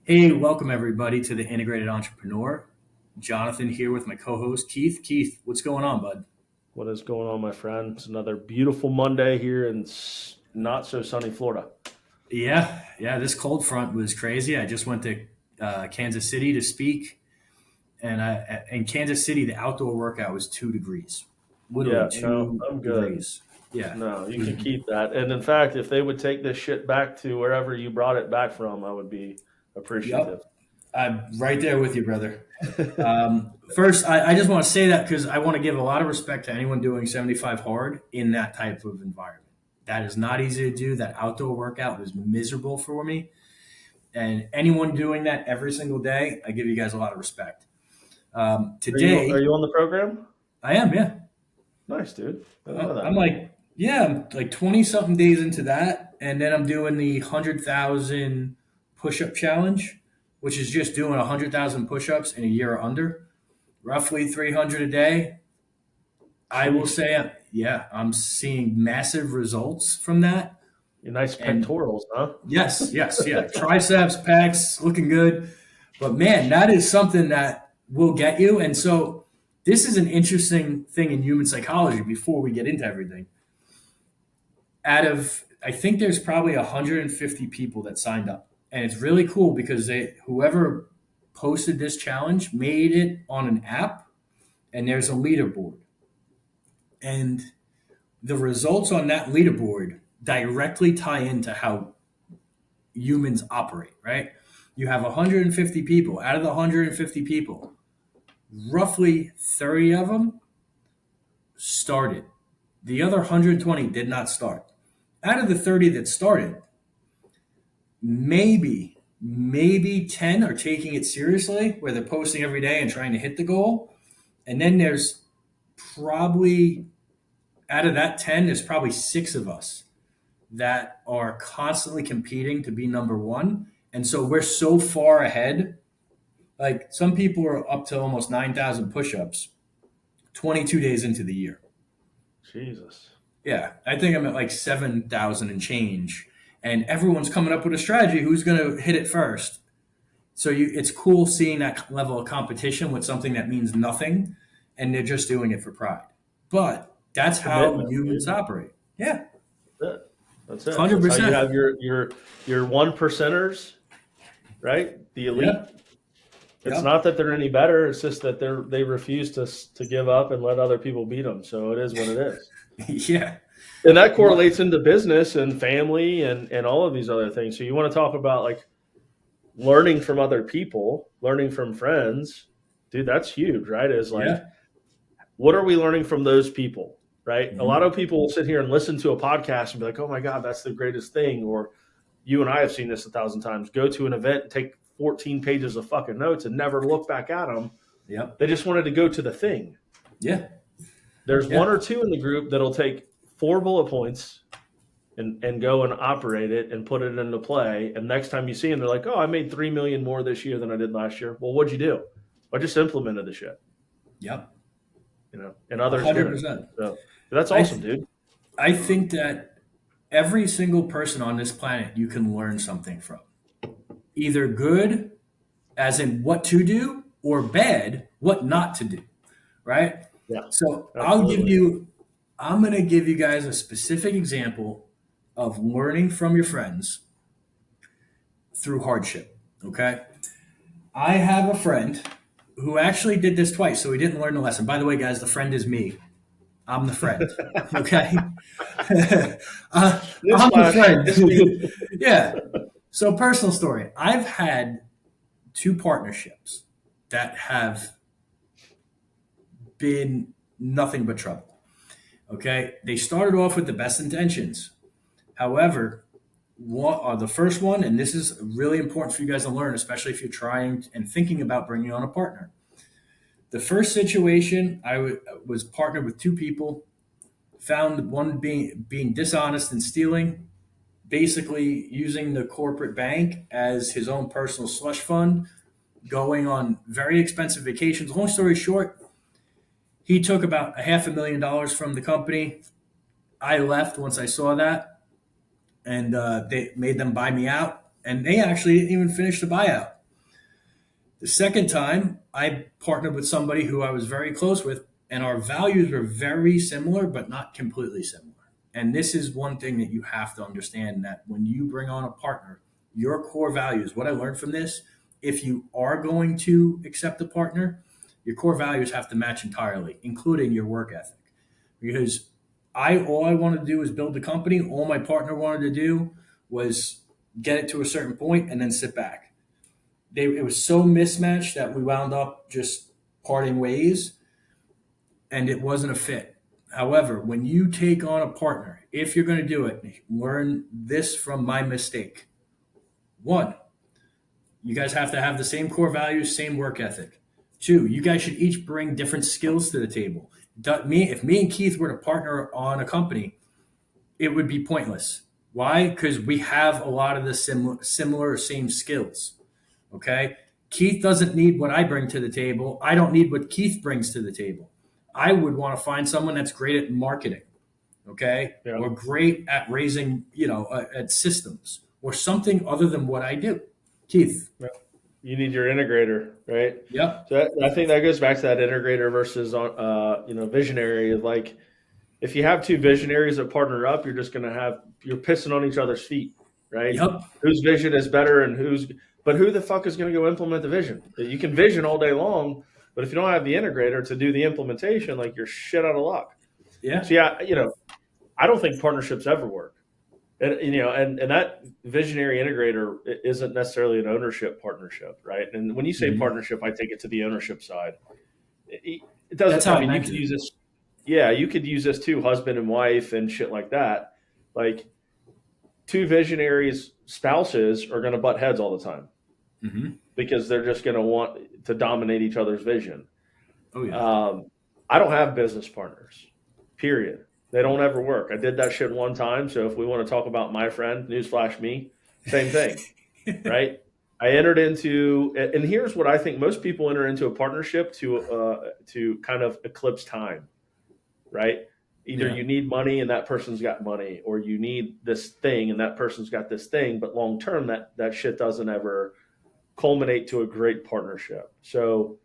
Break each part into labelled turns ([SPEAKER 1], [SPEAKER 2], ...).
[SPEAKER 1] Hey, welcome everybody to the Integrated Entrepreneur. Jonathan here with my co-host Keith. Keith, what's going on, bud?
[SPEAKER 2] What is going on, my friend? It's another beautiful Monday here in not so sunny Florida.
[SPEAKER 1] Yeah. This cold front was crazy. I just went to Kansas City to speak, and in Kansas City, the outdoor workout was 2 degrees, literally
[SPEAKER 2] Yeah, no,
[SPEAKER 1] two
[SPEAKER 2] I'm good.
[SPEAKER 1] degrees. Yeah,
[SPEAKER 2] No,
[SPEAKER 1] it
[SPEAKER 2] you
[SPEAKER 1] was,
[SPEAKER 2] can keep that. And in fact, if they would take this shit back to wherever you brought it back from, I would be appreciative.
[SPEAKER 1] yep. I'm right there with you, brother. First, I just want to say that because I want to give a lot of respect to anyone doing 75 hard in that type of environment. That is not easy to do. That outdoor workout was miserable for me. And anyone doing that every single day, I give you guys a lot of respect.
[SPEAKER 2] Are you are
[SPEAKER 1] Today,
[SPEAKER 2] you on the program?
[SPEAKER 1] I am, yeah.
[SPEAKER 2] Nice, dude. I didn't know
[SPEAKER 1] I'm
[SPEAKER 2] that.
[SPEAKER 1] like, yeah, I'm like 20 something days into that. And then I'm doing the 100,000 push up challenge, which is just doing 100,000 push ups in a year or under, roughly 300 a day. I will
[SPEAKER 2] Sheesh.
[SPEAKER 1] say, yeah, I'm seeing massive results from that.
[SPEAKER 2] Your nice
[SPEAKER 1] And
[SPEAKER 2] pectorals, huh?
[SPEAKER 1] yes, yeah, triceps, pecs, looking good. But man, that is something that will get you. And so, this is an interesting thing in human psychology. Before we get into everything, out of I think there's probably 150 people that signed up, and it's really cool because whoever posted this challenge made it on an app, and there's a leaderboard, and the results on that leaderboard directly tie into how humans operate, right? You have 150 people. Out of the 150 people, roughly 30 of them started. The other 120 did not start. Out of the 30 that started, maybe 10 are taking it seriously, where they're posting every day and trying to hit the goal. And then there's probably, out of that 10, there's probably six of us that are constantly competing to be number one. And so we're so far ahead. Like some people are up to almost 9,000 push ups 22 days into the year.
[SPEAKER 2] Jesus.
[SPEAKER 1] Yeah, I think I'm at like 7,000 and change. And everyone's coming up with a strategy who's going to hit it first. So it's cool seeing that level of competition with something that means nothing, and they're just doing it for pride. But that's how
[SPEAKER 2] Commitment,
[SPEAKER 1] humans
[SPEAKER 2] dude.
[SPEAKER 1] operate. Yeah,
[SPEAKER 2] That's it. That's
[SPEAKER 1] one
[SPEAKER 2] it.
[SPEAKER 1] hundred
[SPEAKER 2] That's how you
[SPEAKER 1] percent.
[SPEAKER 2] have your one percenters, right? The elite.
[SPEAKER 1] Yep,
[SPEAKER 2] It's
[SPEAKER 1] yep,
[SPEAKER 2] not that they're any better. It's just that they refuse to give up and let other people beat them. So it is what it is.
[SPEAKER 1] yeah.
[SPEAKER 2] And that
[SPEAKER 1] Well,
[SPEAKER 2] correlates into business and family and all of these other things. So you want to talk about like learning from other people, learning from friends, dude. That's huge, right? Is like
[SPEAKER 1] yeah.
[SPEAKER 2] what are we learning from those people, right? A lot
[SPEAKER 1] Mhm.
[SPEAKER 2] of people will sit here and listen to a podcast and be like, "Oh my god, that's the greatest thing," or you and I have seen this 1,000 times. Go to an event and take 14 pages of fucking notes and never look back at them.
[SPEAKER 1] Yep.
[SPEAKER 2] They just wanted to go to the thing.
[SPEAKER 1] Yeah.
[SPEAKER 2] There's one
[SPEAKER 1] Yeah.
[SPEAKER 2] or two in the group that'll take 4 bullet points and go and operate it and put it into play. And next time you see them, they're like, "Oh, I made 3 million more this year than I did last year." Well, what'd you do? I just implemented the shit,
[SPEAKER 1] Yep.
[SPEAKER 2] and
[SPEAKER 1] A
[SPEAKER 2] others
[SPEAKER 1] hundred
[SPEAKER 2] didn't.
[SPEAKER 1] percent.
[SPEAKER 2] So that's
[SPEAKER 1] I
[SPEAKER 2] awesome,
[SPEAKER 1] th-
[SPEAKER 2] dude.
[SPEAKER 1] I think that every single person on this planet you can learn something from. Either good, as in what to do, or bad, what not to do. Right.
[SPEAKER 2] Yeah,
[SPEAKER 1] So
[SPEAKER 2] absolutely.
[SPEAKER 1] I'm going to give you guys a specific example of learning from your friends through hardship. Okay. I have a friend who actually did this twice, so he didn't learn the lesson. By the way, guys, the friend is me. I'm the friend. Okay. I'm the
[SPEAKER 2] Newsflash, it's me.
[SPEAKER 1] friend. Yeah. So, personal story. I've had two partnerships that have been nothing but trouble. Okay. They started off with the best intentions. However, the first one, and this is really important for you guys to learn, especially if you're trying and thinking about bringing on a partner. The first situation, was partnered with two people, found one being dishonest and stealing, basically using the corporate bank as his own personal slush fund, going on very expensive vacations. Long story short, he took about a $500,000 from the company. I left once I saw that, and they made them buy me out. and they actually didn't even finish the buyout. The second time, I partnered with somebody who I was very close with, and our values were very similar, but not completely similar. And this is one thing that you have to understand, that when you bring on a partner, your core values, what I learned from this, if you are going to accept a partner, your core values have to match entirely, including your work ethic. Because all I wanted to do was build the company. All my partner wanted to do was get it to a certain point and then sit back. It was so mismatched that we wound up just parting ways, and it wasn't a fit. However, when you take on a partner, if you're going to do it, learn this from my mistake. One, you guys have to have the same core values, same work ethic. Two, you guys should each bring different skills to the table. If me and Keith were to partner on a company, it would be pointless. Why? Because we have a lot of the similar same skills. Okay. Keith doesn't need what I bring to the table. I don't need what Keith brings to the table. I would want to find someone that's great at marketing. Okay.
[SPEAKER 2] Yeah.
[SPEAKER 1] Or great at raising, at systems or something other than what I do. Keith.
[SPEAKER 2] You need your integrator, right?
[SPEAKER 1] Yep.
[SPEAKER 2] So I think that goes back to that integrator versus, visionary. Like, if you have two visionaries that partner up, you're pissing on each other's feet, right?
[SPEAKER 1] Yep.
[SPEAKER 2] Whose vision is better but who the fuck is going to go implement the vision? You can vision all day long, but if you don't have the integrator to do the implementation, like, you're shit out of luck.
[SPEAKER 1] Yeah.
[SPEAKER 2] So I don't think partnerships ever work. And that visionary integrator isn't necessarily an ownership partnership, right? And when you say partnership, I take it to the ownership side. It doesn't.
[SPEAKER 1] That's how
[SPEAKER 2] I mean, you could use this. Yeah, you could use this too, husband and wife and shit like that. Like, two visionaries, spouses are going to butt heads all the time because they're just going to want to dominate each other's vision.
[SPEAKER 1] Oh yeah.
[SPEAKER 2] I don't have business partners. Period. They don't ever work. I did that shit one time. So if we want to talk about my friend, newsflash me, same thing, right? I entered into, and here's what I think: most people enter into a partnership to kind of eclipse time, right? Either you need money and that person's got money, or you need this thing and that person's got this thing. But long term, that shit doesn't ever culminate to a great partnership. So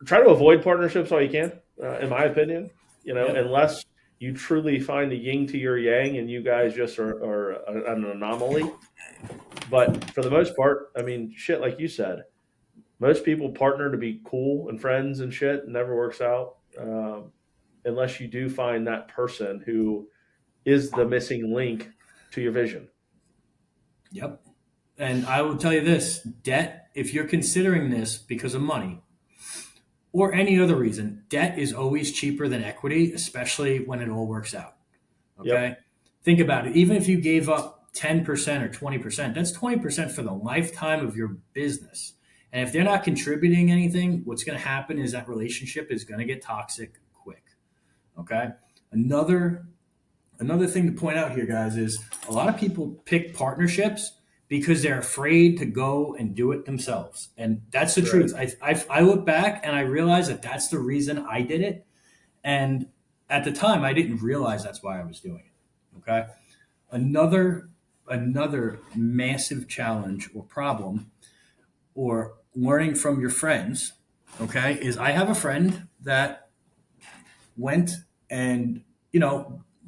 [SPEAKER 2] try to avoid partnerships all you can, in my opinion. Unless you truly find the yin to your yang and you guys just are an anomaly. But for the most part, I mean, shit, like you said, most people partner to be cool and friends and shit. It never works out unless you do find that person who is the missing link to your vision.
[SPEAKER 1] Yep. And I will tell you this, debt, if you're considering this because of money or any other reason, debt is always cheaper than equity, especially when it all works out. Okay. Yep. Think about it. Even if you gave up 10% or 20%, that's 20% for the lifetime of your business. And if they're not contributing anything, what's going to happen is that relationship is going to get toxic quick. Okay. Another thing to point out here, guys, is a lot of people pick partnerships because they're afraid to go and do it themselves. And that's the truth. I look back and I realize that that's the reason I did it. And at the time, I didn't realize that's why I was doing it. Okay. Another massive challenge or problem or learning from your friends, okay, is I have a friend that went and,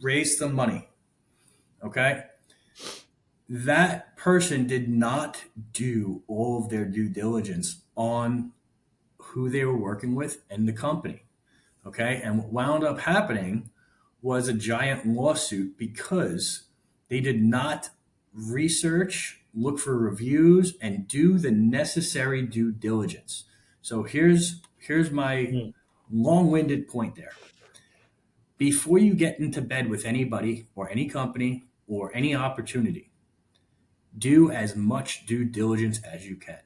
[SPEAKER 1] raised some money. Okay. That person did not do all of their due diligence on who they were working with and the company. Okay. And what wound up happening was a giant lawsuit because they did not research, look for reviews, and do the necessary due diligence. So here's my long-winded point there. Before you get into bed with anybody or any company or any opportunity, do as much due diligence as you can.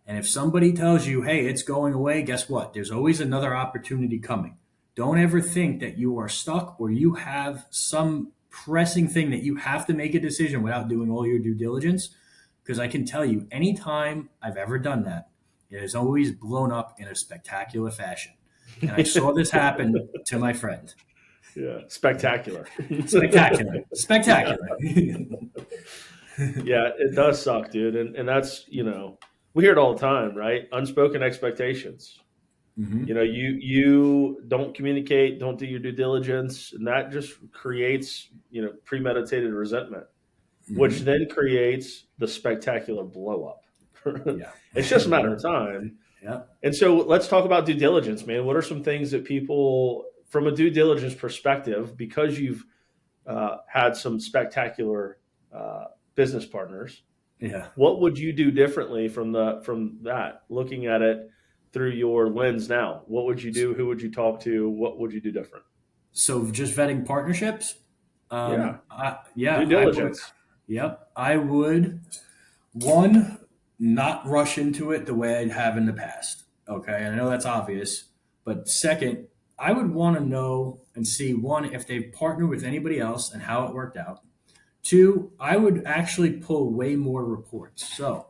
[SPEAKER 1] And if somebody tells you, hey, it's going away, guess what? There's always another opportunity coming. Don't ever think that you are stuck or you have some pressing thing that you have to make a decision without doing all your due diligence. Because I can tell you, anytime I've ever done that, it has always blown up in a spectacular fashion. And I saw this happen to my friend.
[SPEAKER 2] Yeah, spectacular.
[SPEAKER 1] Spectacular.
[SPEAKER 2] Yeah. Yeah, it does suck, dude. And that's, we hear it all the time, right? Unspoken expectations.
[SPEAKER 1] Hmm.
[SPEAKER 2] You don't communicate, don't do your due diligence, and that just creates, premeditated resentment, which
[SPEAKER 1] Hmm.
[SPEAKER 2] then creates the spectacular blow up.
[SPEAKER 1] Yeah.
[SPEAKER 2] It's just a matter
[SPEAKER 1] Yep.
[SPEAKER 2] of time.
[SPEAKER 1] Yep.
[SPEAKER 2] And so let's talk about due diligence, man. What are some things that people, from a due diligence perspective, because you've had some spectacular uh, business partners,
[SPEAKER 1] Yeah.
[SPEAKER 2] what would you do differently from that? Looking at it through your lens now, what would you do? Who would you talk to? What would you do different?
[SPEAKER 1] So just vetting partnerships.
[SPEAKER 2] Yeah, due
[SPEAKER 1] I would.
[SPEAKER 2] diligence.
[SPEAKER 1] Yep, I would. One, not rush into it the way I have in the past. Okay, I know that's obvious, but second, I would want to know and see one if they've partnered with anybody else and how it worked out. Two, I would actually pull way more reports. So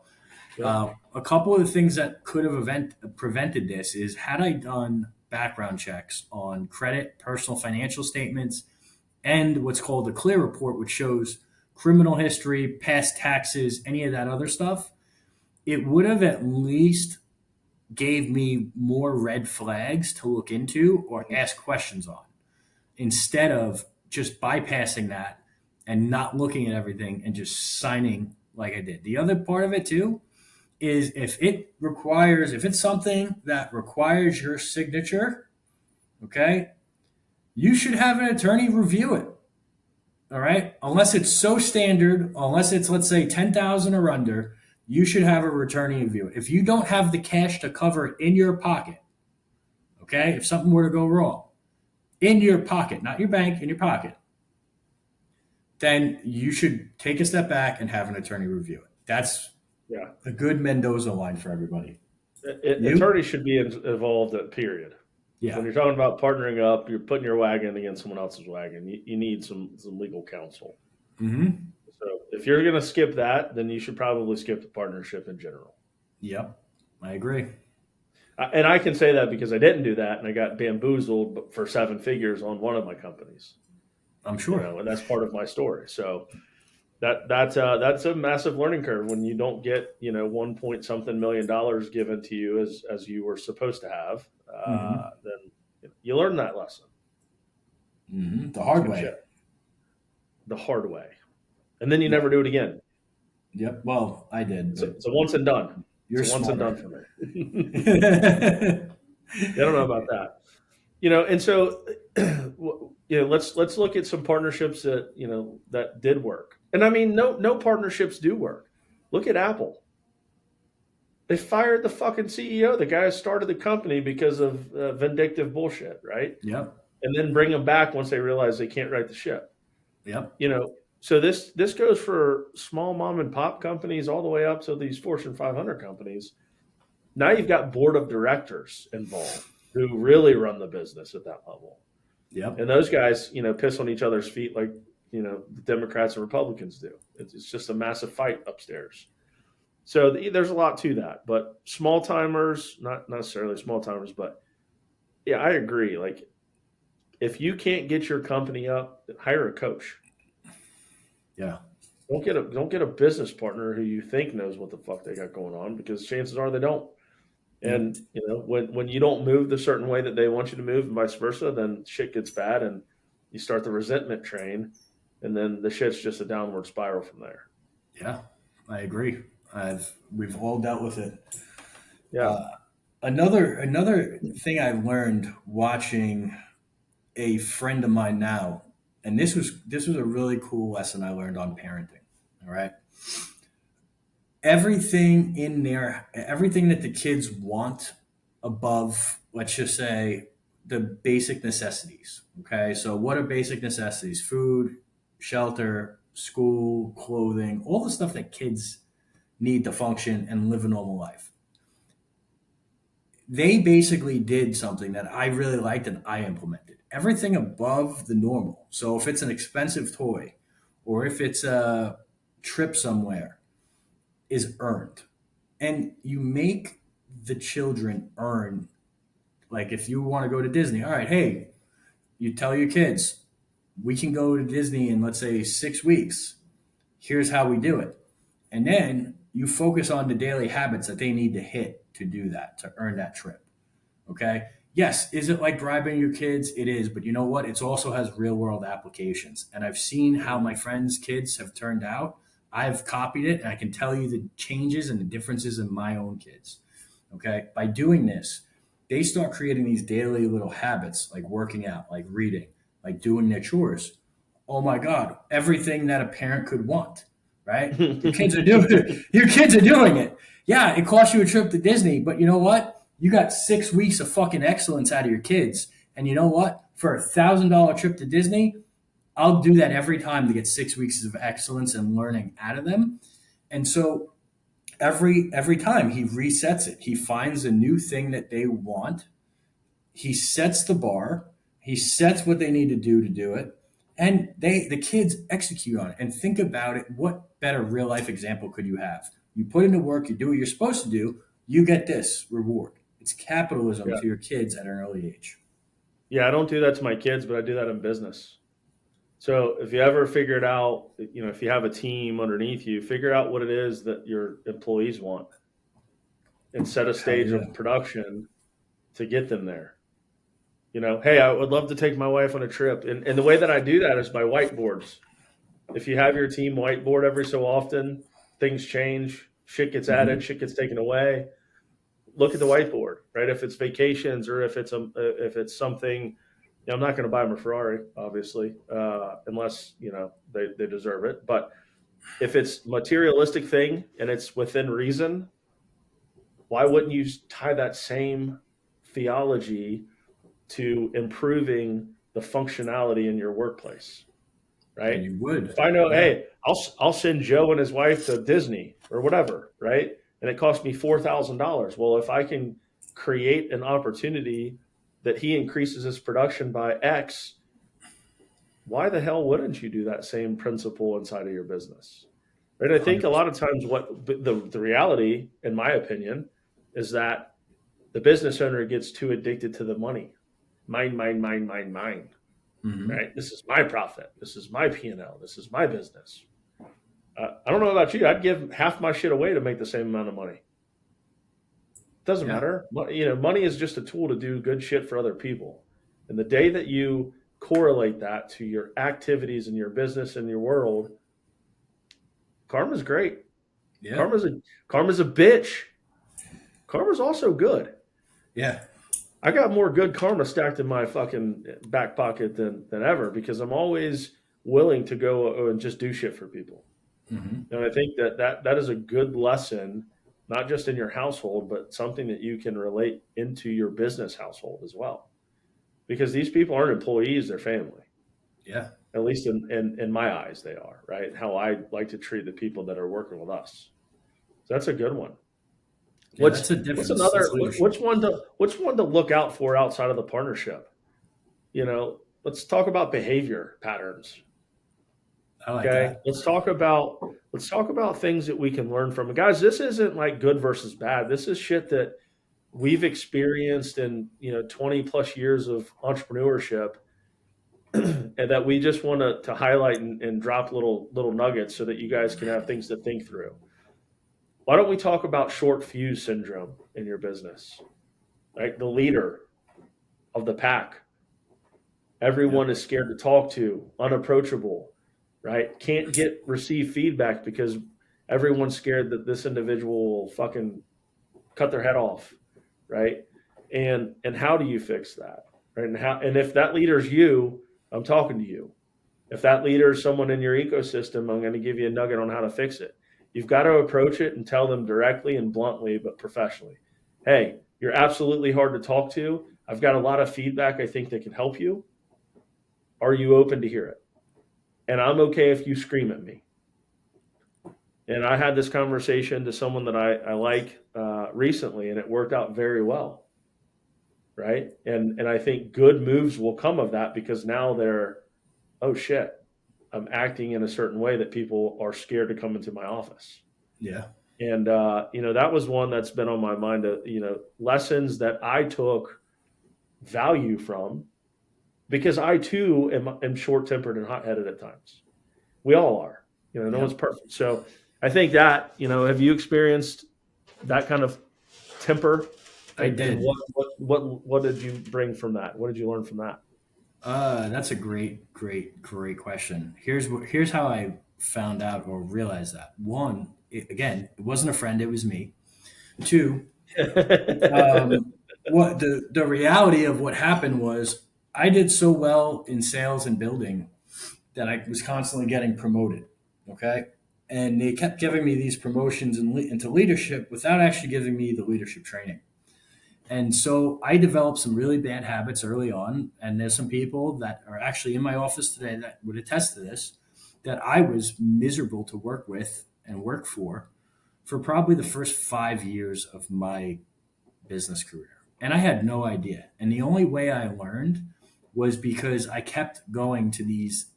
[SPEAKER 2] Yep.
[SPEAKER 1] a couple of the things that could have prevented this is had I done background checks on credit, personal financial statements, and what's called a clear report, which shows criminal history, past taxes, any of that other stuff, it would have at least gave me more red flags to look into or ask questions on instead of just bypassing that and not looking at everything and just signing like I did. The other part of it too is if it's something that requires your signature, okay, you should have an attorney review it. All right. Unless it's so standard, unless it's, let's say, 10,000 or under, you should have a attorney review it. If you don't have the cash to cover it in your pocket, okay, if something were to go wrong in your pocket, not your bank, in your pocket, then you should take a step back and have an attorney review it. That's
[SPEAKER 2] Yeah.
[SPEAKER 1] a good Mendoza line for everybody. You?
[SPEAKER 2] Attorneys should be involved at period. When
[SPEAKER 1] Yeah.
[SPEAKER 2] you're talking about partnering up, you're putting your wagon against someone else's wagon. You need some legal counsel.
[SPEAKER 1] Mm-hmm.
[SPEAKER 2] So if you're going to skip that, then you should probably skip the partnership in general.
[SPEAKER 1] Yep. I agree.
[SPEAKER 2] And I can say that because I didn't do that, and I got bamboozled for seven figures on one of my companies.
[SPEAKER 1] I'm sure.
[SPEAKER 2] And that's part of my story. So that's a massive learning curve when you don't get 1 point something $1 million given to you as you were supposed to have.
[SPEAKER 1] Mm-hmm.
[SPEAKER 2] Then you learn that lesson.
[SPEAKER 1] Mm-hmm. The
[SPEAKER 2] It's
[SPEAKER 1] hard
[SPEAKER 2] good
[SPEAKER 1] way.
[SPEAKER 2] shit. The hard way, and then you
[SPEAKER 1] Yeah.
[SPEAKER 2] never do it again.
[SPEAKER 1] Yep. Well, I did, but
[SPEAKER 2] It's a once and done. It's
[SPEAKER 1] you're
[SPEAKER 2] a once and done
[SPEAKER 1] smarter.
[SPEAKER 2] for me. I don't know about that. And so let's look at some partnerships that did work. And I mean, no partnerships do work. Look at Apple. They fired the fucking CEO, the guy who started the company because of vindictive bullshit, right?
[SPEAKER 1] Yep.
[SPEAKER 2] And then bring them back once they realize they can't right the ship.
[SPEAKER 1] Yep.
[SPEAKER 2] So this goes for small mom and pop companies all the way up to these Fortune 500 companies. Now you've got board of directors involved who really run the business at that level.
[SPEAKER 1] Yep.
[SPEAKER 2] And those guys, piss on each other's feet like, the Democrats and Republicans do. It's just a massive fight upstairs. So there's a lot to that. But small timers, not necessarily small timers, but yeah, I agree. Like, if you can't get your company up, hire a coach.
[SPEAKER 1] Yeah.
[SPEAKER 2] Don't get a business partner who you think knows what the fuck they got going on, because chances are they don't.
[SPEAKER 1] Yep.
[SPEAKER 2] And when you don't move the certain way that they want you to move, and vice versa, then shit gets bad, and you start the resentment train, and then the shit's just a downward spiral from there.
[SPEAKER 1] Yeah. I agree. We've all dealt with it.
[SPEAKER 2] Yeah,
[SPEAKER 1] Another thing I learned watching a friend of mine now, and this was a really cool lesson I learned on parenting. All right. Everything in there, everything that the kids want above, let's just say, the basic necessities. Okay. So what are basic necessities? Food, shelter, school, clothing, all the stuff that kids need to function and live a normal life. They basically did something that I really liked and I implemented. Everything above the normal. So if it's an expensive toy or if it's a trip somewhere is earned. And you make the children earn. Like if you want to go to Disney, all right, hey, you tell your kids, we can go to Disney in, let's say, 6 weeks. Here's how we do it. And then you focus on the daily habits that they need to hit to do that, to earn that trip. Okay. Yes, is it like bribing your kids? It is, but you know what? It also has real world applications. And I've seen how my friends' kids have turned out. I've copied it and I can tell you the changes and the differences in my own kids. Okay. By doing this, they start creating these daily little habits like working out, like reading, like doing their chores. Oh my God, everything that a parent could want, right? Your kids are doing your kids are doing it. Yeah, it costs you a trip to Disney, but you know what? You got 6 weeks of fucking excellence out of your kids. And you know what? For $1,000 trip to Disney, I'll do that every time to get 6 weeks of excellence and learning out of them. And so every time he resets it, he finds a new thing that they want. He sets the bar. He sets what they need to do it, and the kids execute on it. And think about it: what better real life example could you have? You put into work, you do what you're supposed to do, you get this reward. It's capitalism
[SPEAKER 2] Yeah.
[SPEAKER 1] to your kids at an early age.
[SPEAKER 2] Yeah, I don't do that to my kids, but I do that in business. So if you ever figured out, if you have a team underneath you, figure out what it is that your employees want and set a
[SPEAKER 1] Hell
[SPEAKER 2] stage
[SPEAKER 1] yeah.
[SPEAKER 2] of production to get them there. Hey, I would love to take my wife on a trip. And the way that I do that is by whiteboards. If you have your team whiteboard every so often, things change, shit gets added,
[SPEAKER 1] Hmm.
[SPEAKER 2] shit gets taken away. Look at the whiteboard, right? If it's vacations or if it's something, I'm not going to buy them a Ferrari, obviously, unless they deserve it. But if it's materialistic thing and it's within reason, why wouldn't you tie that same theology to improving the functionality in your workplace,
[SPEAKER 1] And
[SPEAKER 2] right?
[SPEAKER 1] you would.
[SPEAKER 2] If I know,
[SPEAKER 1] Yeah.
[SPEAKER 2] hey, I'll send Joe and his wife to Disney or whatever, right? And it cost me $4,000. Well, if I can create an opportunity that he increases his production by X, why the hell wouldn't you do that same principle inside of your business? Right? I think a
[SPEAKER 1] 100%.
[SPEAKER 2] lot of times what the reality, in my opinion, is that the business owner gets too addicted to the money. Mine, mine, mine, mine, mine.
[SPEAKER 1] Hmm.
[SPEAKER 2] Right? This is my profit. This is my P&L. This is my business. I don't know about you. I'd give half my shit away to make the same amount of money. Doesn't
[SPEAKER 1] Yeah.
[SPEAKER 2] matter. Money is just a tool to do good shit for other people. And the day that you correlate that to your activities in your business and your world, karma's great.
[SPEAKER 1] Yeah.
[SPEAKER 2] Karma's a bitch. Karma's also good.
[SPEAKER 1] Yeah.
[SPEAKER 2] I got more good karma stacked in my fucking back pocket than ever because I'm always willing to go and just do shit for people.
[SPEAKER 1] Hmm.
[SPEAKER 2] And I think that is a good lesson, not just in your household, but something that you can relate into your business household as well. Because these people aren't employees, they're family.
[SPEAKER 1] Yeah.
[SPEAKER 2] At least in my eyes, they are, right? How I like to treat the people that are working with us. So that's a good one.
[SPEAKER 1] Yeah.
[SPEAKER 2] What's
[SPEAKER 1] That's a
[SPEAKER 2] what's
[SPEAKER 1] difference. That's
[SPEAKER 2] another
[SPEAKER 1] leadership.
[SPEAKER 2] which one to look out for outside of the partnership? Let's talk about behavior patterns.
[SPEAKER 1] I like
[SPEAKER 2] Okay,
[SPEAKER 1] that.
[SPEAKER 2] let's talk about things that we can learn from. And guys, this isn't like good versus bad. This is shit that we've experienced in 20 plus years of entrepreneurship, and that we just want to highlight and drop little nuggets so that you guys can have things to think through. Why don't we talk about short fuse syndrome in your business? Right, the leader of the pack.
[SPEAKER 1] Yep.
[SPEAKER 2] Everyone is scared to talk to, unapproachable, right? Can't get receive feedback because everyone's scared that this individual will fucking cut their head off, right? And how do you fix that? Right? And if that leader's you, I'm talking to you. If that leader is someone in your ecosystem, I'm going to give you a nugget on how to fix it. You've got to approach it and tell them directly and bluntly, but professionally. Hey, you're absolutely hard to talk to. I've got a lot of feedback I think that can help you. Are you open to hear it? And I'm okay if you scream at me. And I had this conversation to someone that I like recently, and it worked out very well, right? And I think good moves will come of that because now they're, oh shit, I'm acting in a certain way that people are scared to come into my office.
[SPEAKER 1] Yeah.
[SPEAKER 2] And that was one that's been on my mind. Lessons that I took value from because I too am short tempered and hot headed at times. We all are. No one's perfect. So I think that, have you experienced that kind of temper?
[SPEAKER 1] I
[SPEAKER 2] And
[SPEAKER 1] did.
[SPEAKER 2] what did you bring from that? What did you learn from that?
[SPEAKER 1] That's a great question. Here's how I found out or realized that. One, again, it wasn't a friend; it was me. Two, um, what the reality of what happened was I did so well in sales and building that I was constantly getting promoted. Okay, and they kept giving me these promotions into leadership without actually giving me the leadership training. And so I developed some really bad habits early on. And there's some people that are actually in my office today that would attest to this, that I was miserable to work with and work for probably the first 5 years of my business career. And I had no idea. And the only way I learned was because I kept going to these,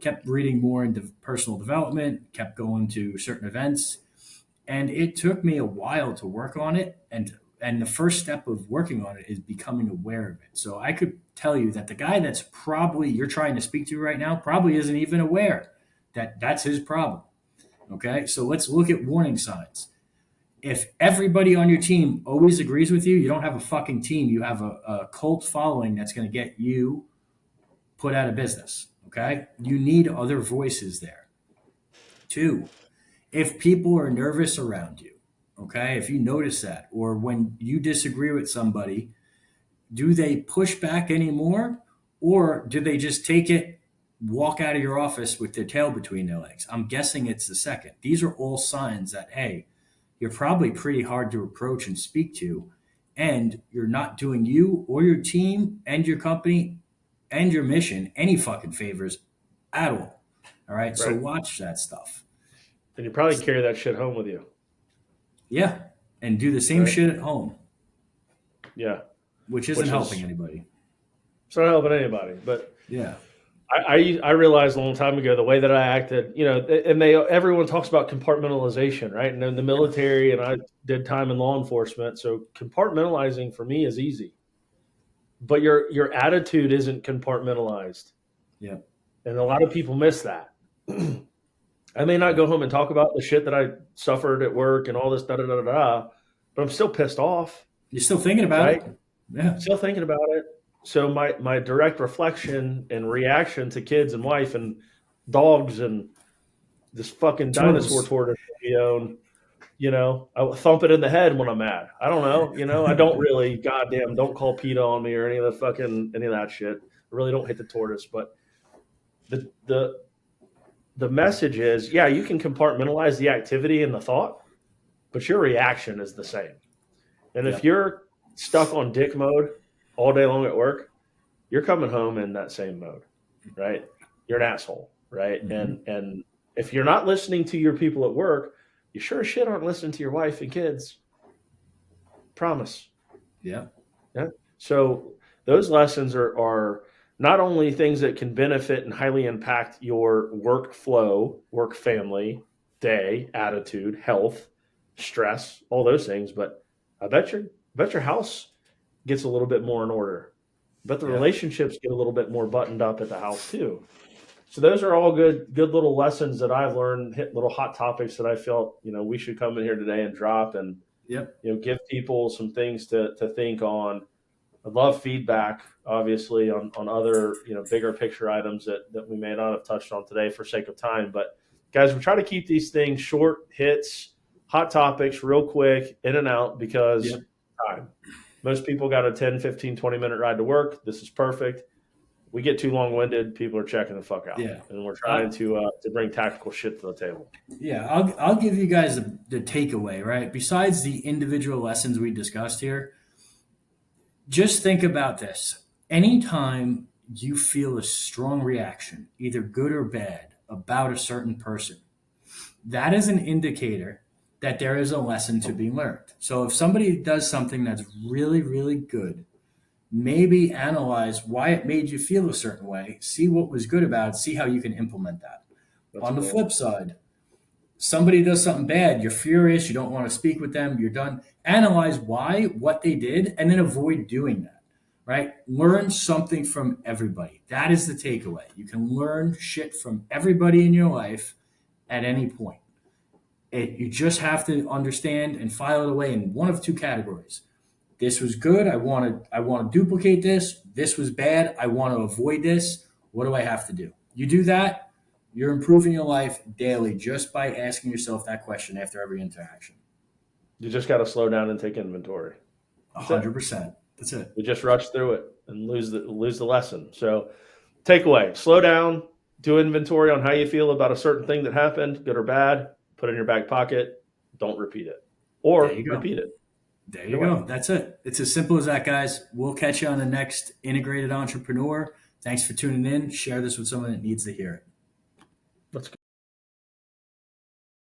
[SPEAKER 1] kept reading more into personal development, kept going to certain events, and it took me a while to work on it, and the first step of working on it is becoming aware of it. So I could tell you that the guy that's probably you're trying to speak to right now probably isn't even aware that that's his problem. Okay, so let's look at warning signs. If everybody on your team always agrees with you, you don't have a fucking team, you have a cult following that's going to get you put out of business. Okay, you need other voices there. Two, if people are nervous around you, okay, if you notice that, or when you disagree with somebody, do they push back anymore, or do they just take it, walk out of your office with their tail between their legs? I'm guessing it's the second. These are all signs that, hey, you're probably pretty hard to approach and speak to, and you're not doing you or your team and your company and your mission any fucking favors at all. All right, so
[SPEAKER 2] Right.
[SPEAKER 1] watch that stuff.
[SPEAKER 2] And you probably carry that shit home with you.
[SPEAKER 1] Yeah, and do the same
[SPEAKER 2] Right.
[SPEAKER 1] shit at home,
[SPEAKER 2] Yeah.
[SPEAKER 1] which isn't
[SPEAKER 2] Which
[SPEAKER 1] helping
[SPEAKER 2] is,
[SPEAKER 1] anybody.
[SPEAKER 2] it's not helping anybody. But
[SPEAKER 1] Yeah,
[SPEAKER 2] I realized a long time ago the way that I acted, and everyone talks about compartmentalization, right? And in the military, and I did time in law enforcement, so compartmentalizing for me is easy. But your attitude isn't compartmentalized,
[SPEAKER 1] yeah,
[SPEAKER 2] and a lot of people miss that. I may not
[SPEAKER 1] yeah.
[SPEAKER 2] go home and talk about the shit that I suffered at work and all this da da da da da, but I'm still pissed off,
[SPEAKER 1] You're still thinking about
[SPEAKER 2] right?
[SPEAKER 1] it. Yeah,
[SPEAKER 2] Still thinking about it. So my direct reflection and reaction to kids and wife and dogs and this fucking dinosaur
[SPEAKER 1] turtles.
[SPEAKER 2] tortoise video, and I will thump it in the head when I'm mad. I don't know, I don't really, goddamn, don't call PETA on me or any of that shit. I really don't hit the tortoise, but the the the message is, yeah, you can compartmentalize the activity and the thought, but your reaction is the same. And if
[SPEAKER 1] Yeah.
[SPEAKER 2] you're stuck on dick mode all day long at work, you're coming home in that same mode, right? You're an asshole, right?
[SPEAKER 1] Hmm.
[SPEAKER 2] And if you're not listening to your people at work, you sure as shit aren't listening to your wife and kids. Promise.
[SPEAKER 1] Yeah.
[SPEAKER 2] Yeah. So those lessons are not only things that can benefit and highly impact your workflow, work family, day, attitude, health, stress, all those things, but I bet your house gets a little bit more in order. But the
[SPEAKER 1] Yeah.
[SPEAKER 2] relationships get a little bit more buttoned up at the house too. So those are all good little lessons that I've learned, hit little hot topics that I felt, we should come in here today and drop and,
[SPEAKER 1] Yep.
[SPEAKER 2] give people some things to think on. I'd love feedback, obviously, on other, bigger picture items that we may not have touched on today for sake of time. But guys, we try to keep these things short hits, hot topics, real quick, in and out because
[SPEAKER 1] Yep.
[SPEAKER 2] time. Most people got a 10, 15, 20-minute ride to work. This is perfect. We get too long winded, people are checking the fuck out.
[SPEAKER 1] Yeah.
[SPEAKER 2] And we're trying
[SPEAKER 1] Uh,
[SPEAKER 2] to bring tactical shit to the table.
[SPEAKER 1] yeah. I'll give you guys the takeaway, right? Besides the individual lessons we discussed here, just think about this. Anytime you feel a strong reaction, either good or bad, about a certain person, that is an indicator that there is a lesson to be learned. So if somebody does something that's really, really good, maybe analyze why it made you feel a certain way, see what was good about it, see how you can implement that.
[SPEAKER 2] That's
[SPEAKER 1] On the
[SPEAKER 2] cool.
[SPEAKER 1] flip side, somebody does something bad, you're furious, you don't want to speak with them, you're done. Analyze why, what they did, and then avoid doing that, right? Learn something from everybody. That is the takeaway. You can learn shit from everybody in your life at any point. You just have to understand and file it away in one of two categories. This was good. I want to duplicate this. This was bad. I want to avoid this. What do I have to do? You do that, you're improving your life daily just by asking yourself that question after every interaction.
[SPEAKER 2] You just got to slow down and take inventory.
[SPEAKER 1] 100%. That's it.
[SPEAKER 2] We just rush through it and lose the lesson. So, takeaway: slow down, do inventory on how you feel about a certain thing that happened, good or bad. Put it in your back pocket. Don't repeat it, or repeat it.
[SPEAKER 1] There you go. That's it. It's as simple as that, guys. We'll catch you on the next Integrated Entrepreneur. Thanks for tuning in. Share this with someone that needs to hear it.
[SPEAKER 2] Let's go.